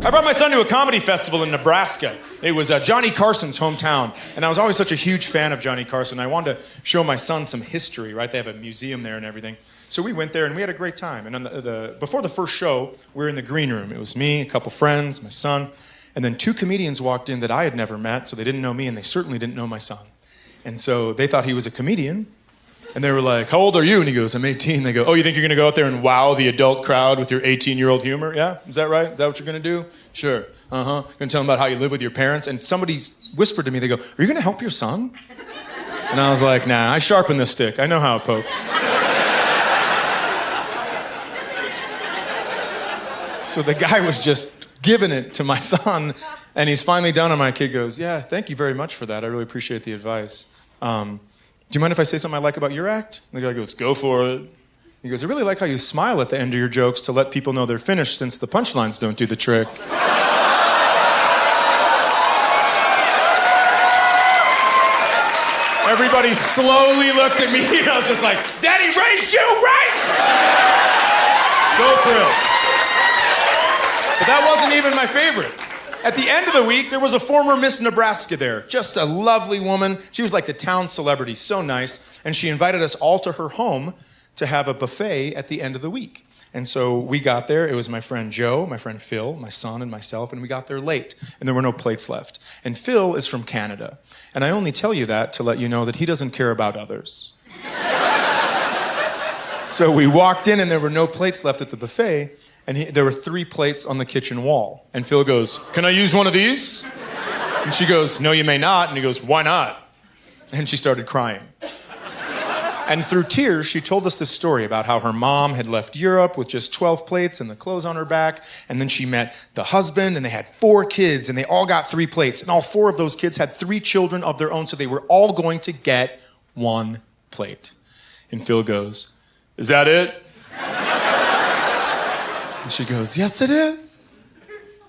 I brought my son to a comedy festival in Nebraska. It was Johnny Carson's hometown. And I was always such a huge fan of Johnny Carson. I wanted to show my son some history, right? They have a museum there and everything. So we went there and we had a great time. And on before the first show, we were in the green room. It was me, a couple friends, my son. And then two comedians walked in that I had never met, so they didn't know me and they certainly didn't know my son. And so they thought he was a comedian. And they were like, how old are you? And he goes, I'm 18. They go, oh, you think you're going to go out there and wow the adult crowd with your 18-year-old humor? Yeah? Is that right? Is that what you're going to do? Sure. Uh-huh. Going to tell them about how you live with your parents? And somebody whispered to me, they go, are you going to help your son? And I was like, nah, I sharpen the stick. I know how it pokes. So the guy was just giving it to my son, and he's finally done, and my kid goes, yeah, thank you very much for that. I really appreciate the advice. Do you mind if I say something I like about your act? And the guy goes, go for it. He goes, I really like how you smile at the end of your jokes to let people know they're finished since the punchlines don't do the trick. Everybody slowly looked at me and I was just like, Daddy raised you right! So thrilled. But that wasn't even my favorite. At the end of the week, there was a former Miss Nebraska there. Just a lovely woman. She was like the town celebrity, so nice. And she invited us all to her home to have a buffet at the end of the week. And so we got there. It was my friend Joe, my friend Phil, my son, and myself, and we got there late. And there were no plates left. And Phil is from Canada. And I only tell you that to let you know that he doesn't care about others. So we walked in, and there were no plates left at the buffet. And there were 3 plates on the kitchen wall. And Phil goes, can I use one of these? And she goes, no, you may not. And he goes, why not? And she started crying. And through tears, she told us this story about how her mom had left Europe with just 12 plates and the clothes on her back. And then she met the husband, and they had 4 kids, and they all got 3 plates. And all 4 of those kids had 3 children of their own, so they were all going to get 1 plate. And Phil goes, is that it? And she goes, yes, it is.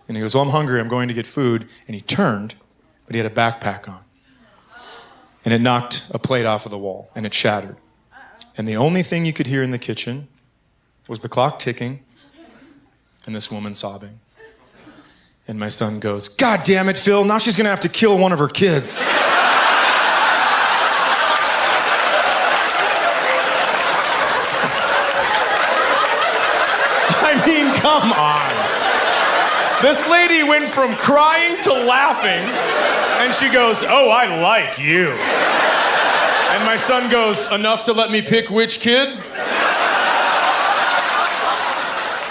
And he goes, well, I'm hungry. I'm going to get food. And he turned, but he had a backpack on. And it knocked a plate off of the wall, and it shattered. And the only thing you could hear in the kitchen was the clock ticking and this woman sobbing. And my son goes, God damn it, Phil, now she's going to have to kill one of her kids. I mean, come on. This lady went from crying to laughing, and she goes, oh, I like you. And my son goes, enough to let me pick which kid?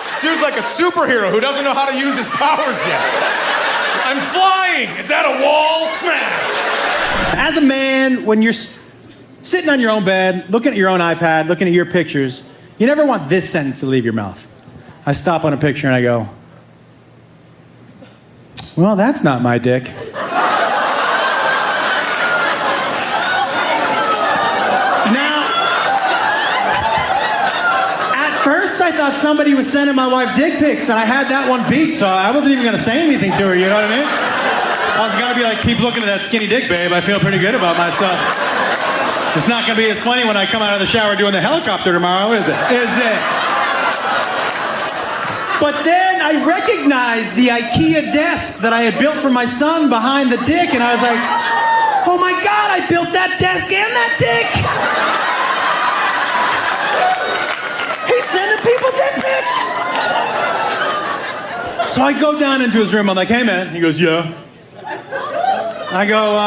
This dude's like a superhero who doesn't know how to use his powers yet. I'm flying. Is that a wall? Smash. As a man, when you're sitting on your own bed, looking at your own iPad, looking at your pictures, you never want this sentence to leave your mouth. I stop on a picture and I go, well, that's not my dick. Now, at first I thought somebody was sending my wife dick pics, and I had that one beat, so I wasn't even gonna say anything to her, you know what I mean? I was gonna be like, keep looking at that skinny dick, babe. I feel pretty good about myself. It's not gonna be as funny when I come out of the shower doing the helicopter tomorrow, is it? Is it? But then I recognized the IKEA desk that I had built for my son behind the dick, and I was like, oh my God, I built that desk and that dick! He's sending people dick pics! So I go down into his room, I'm like, hey man. He goes, yeah. I go,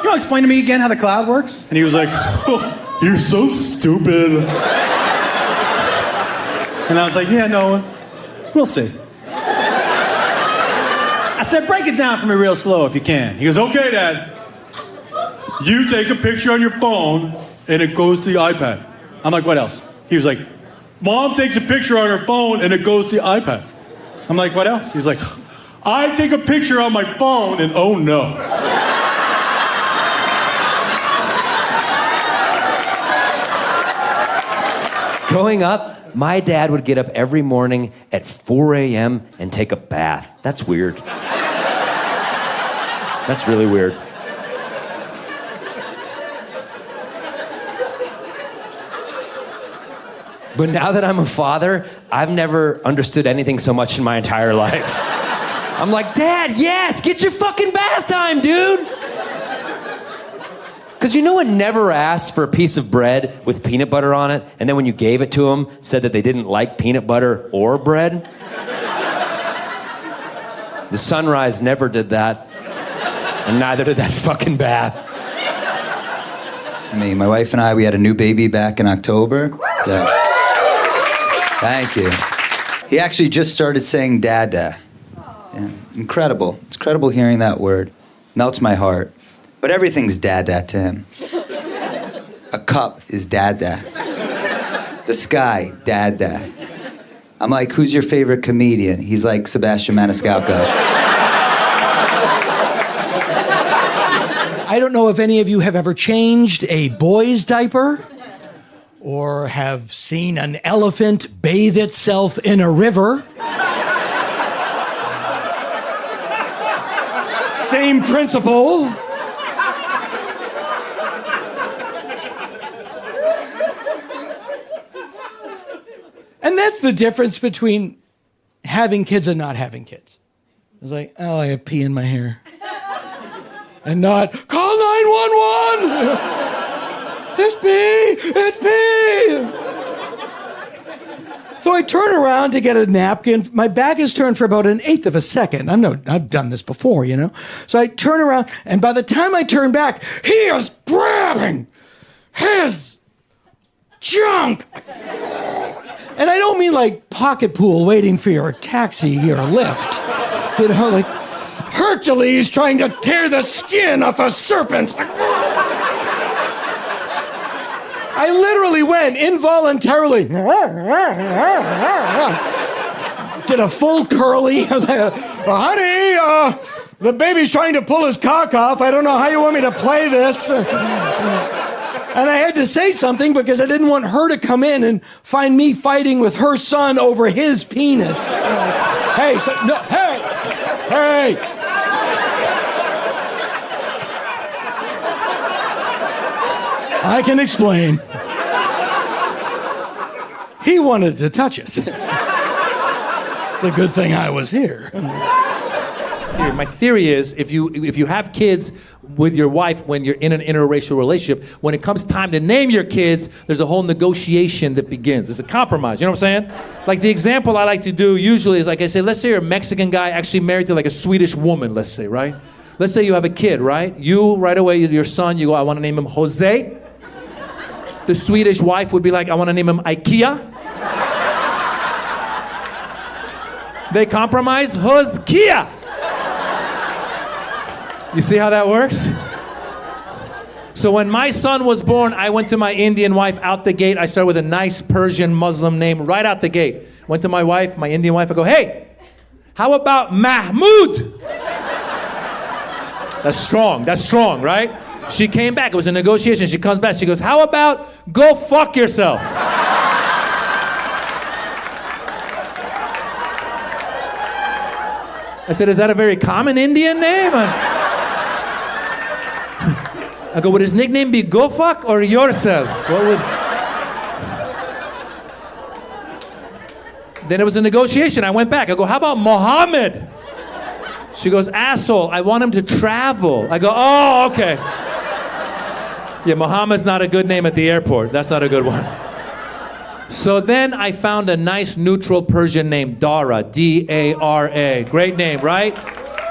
you want to explain to me again how the cloud works? And he was like, oh, you're so stupid. And I was like, yeah, no, we'll see. I said, break it down for me real slow if you can. He goes, okay, Dad. You take a picture on your phone and it goes to the iPad. I'm like, what else? He was like, Mom takes a picture on her phone and it goes to the iPad. I'm like, what else? He was like, I take a picture on my phone and oh no. Growing up, my dad would get up every morning at 4 a.m. and take a bath. That's weird. That's really weird. But now that I'm a father, I've never understood anything so much in my entire life. I'm like, Dad, yes, get your fucking bath time, dude. Because you know what never asked for a piece of bread with peanut butter on it, and then when you gave it to them, said that they didn't like peanut butter or bread? The sunrise never did that, and neither did that fucking bath. My wife and I, we had a new baby back in October. So, thank you. He actually just started saying dada. Yeah, incredible. It's incredible hearing that word. Melts my heart. But everything's dada to him. A cup is dada. The sky, dada. I'm like, who's your favorite comedian? He's like, Sebastian Maniscalco. I don't know if any of you have ever changed a boy's diaper or have seen an elephant bathe itself in a river. Same principle. And that's the difference between having kids and not having kids. It's like, oh, I have pee in my hair. And not, call 911! It's pee! It's pee! So I turn around to get a napkin. My back is turned for about 1/8 of a second. I've done this before, you know? So I turn around, and by the time I turn back, he is grabbing his junk! And I don't mean like pocket pool waiting for your taxi or lift. You know, like Hercules trying to tear the skin off a serpent. I literally went involuntarily. Did a full curly. Honey, the baby's trying to pull his cock off. I don't know how you want me to play this. And I had to say something because I didn't want her to come in and find me fighting with her son over his penis. Hey. I can explain. He wanted to touch it. It's a good thing I was here. My theory is if you have kids with your wife when you're in an interracial relationship, when it comes time to name your kids, there's a whole negotiation that begins. There's a compromise, you know what I'm saying? Like the example I like to do usually is like I say, let's say you're a Mexican guy actually married to like a Swedish woman, let's say, right? Let's say you have a kid, right? You, right away, your son, you go, I want to name him Jose. The Swedish wife would be like, I want to name him IKEA. They compromise, Hoskia. You see how that works? So when my son was born, I went to my Indian wife out the gate. I started with a nice Persian Muslim name right out the gate. Went to my wife, my Indian wife, I go, hey, how about Mahmoud? That's strong, right? She came back, it was a negotiation. She comes back, she goes, how about go fuck yourself? I said, is that a very common Indian name? I go, would his nickname be Go Fuck or Yourself? What would... Then it was a negotiation. I went back. I go, how about Mohammed? She goes, asshole, I want him to travel. I go, oh, okay. Yeah, Mohammed's not a good name at the airport. That's not a good one. So then I found a nice neutral Persian name, Dara, D-A-R-A. Great name, right?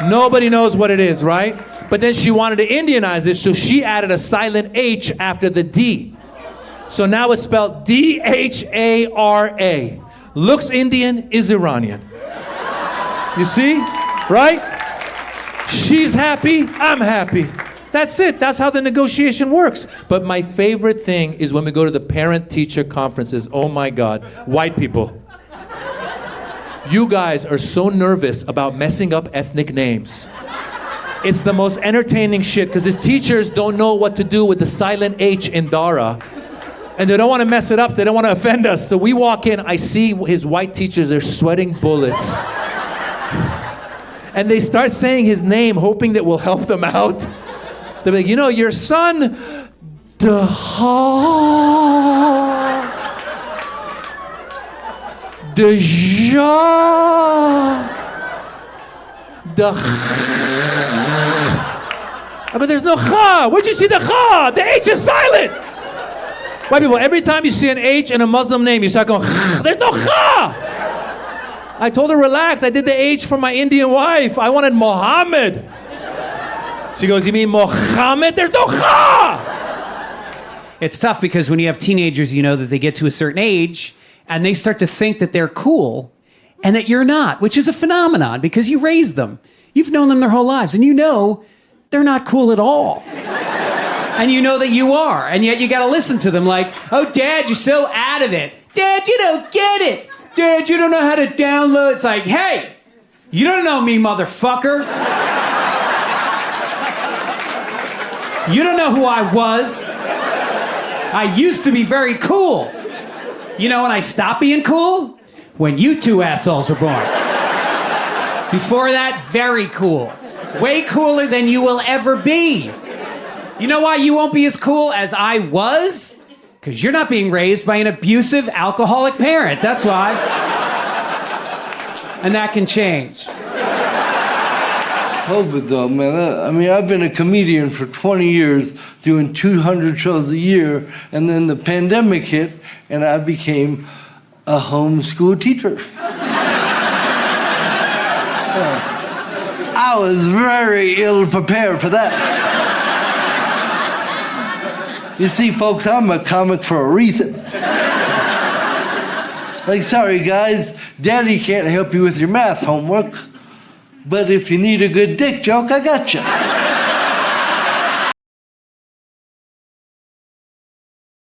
Nobody knows what it is, right? But then she wanted to Indianize it, so she added a silent H after the D. So now it's spelled D-H-A-R-A. Looks Indian, is Iranian. You see? Right? She's happy, I'm happy. That's it. That's how the negotiation works. But my favorite thing is when we go to the parent-teacher conferences. Oh my God, white people. You guys are so nervous about messing up ethnic names. It's the most entertaining shit because his teachers don't know what to do with the silent H in Dara. And they don't want to mess it up. They don't want to offend us. So we walk in, I see his white teachers, they're sweating bullets. And they start saying his name, hoping that will help them out. They're like, you know, your son, The ja. The but there's no cha. Where'd you see the cha? The H is silent. White people, every time you see an H in a Muslim name, you start going, there's no cha. I told her, relax. I did the H for my Indian wife. I wanted Mohammed. She goes, you mean Mohammed? There's no cha. It's tough because when you have teenagers, you know that they get to a certain age and they start to think that they're cool and that you're not, which is a phenomenon because you raised them. You've known them their whole lives and you know they're not cool at all. And you know that you are, and yet you gotta listen to them like, oh, Dad, you're so out of it. Dad, you don't get it. Dad, you don't know how to download. It's like, hey, you don't know me, motherfucker. You don't know who I was. I used to be very cool. You know when I stopped being cool? When you two assholes were born. Before that, very cool. Way cooler than you will ever be. You know why you won't be as cool as I was? Because you're not being raised by an abusive, alcoholic parent. That's why. And that can change. COVID though, man. I mean, I've been a comedian for 20 years, doing 200 shows a year, and then the pandemic hit, and I became a homeschool teacher. I was very ill prepared for that. You see, folks, I'm a comic for a reason. Like, sorry, guys, Daddy can't help you with your math homework, but if you need a good dick joke, I got you.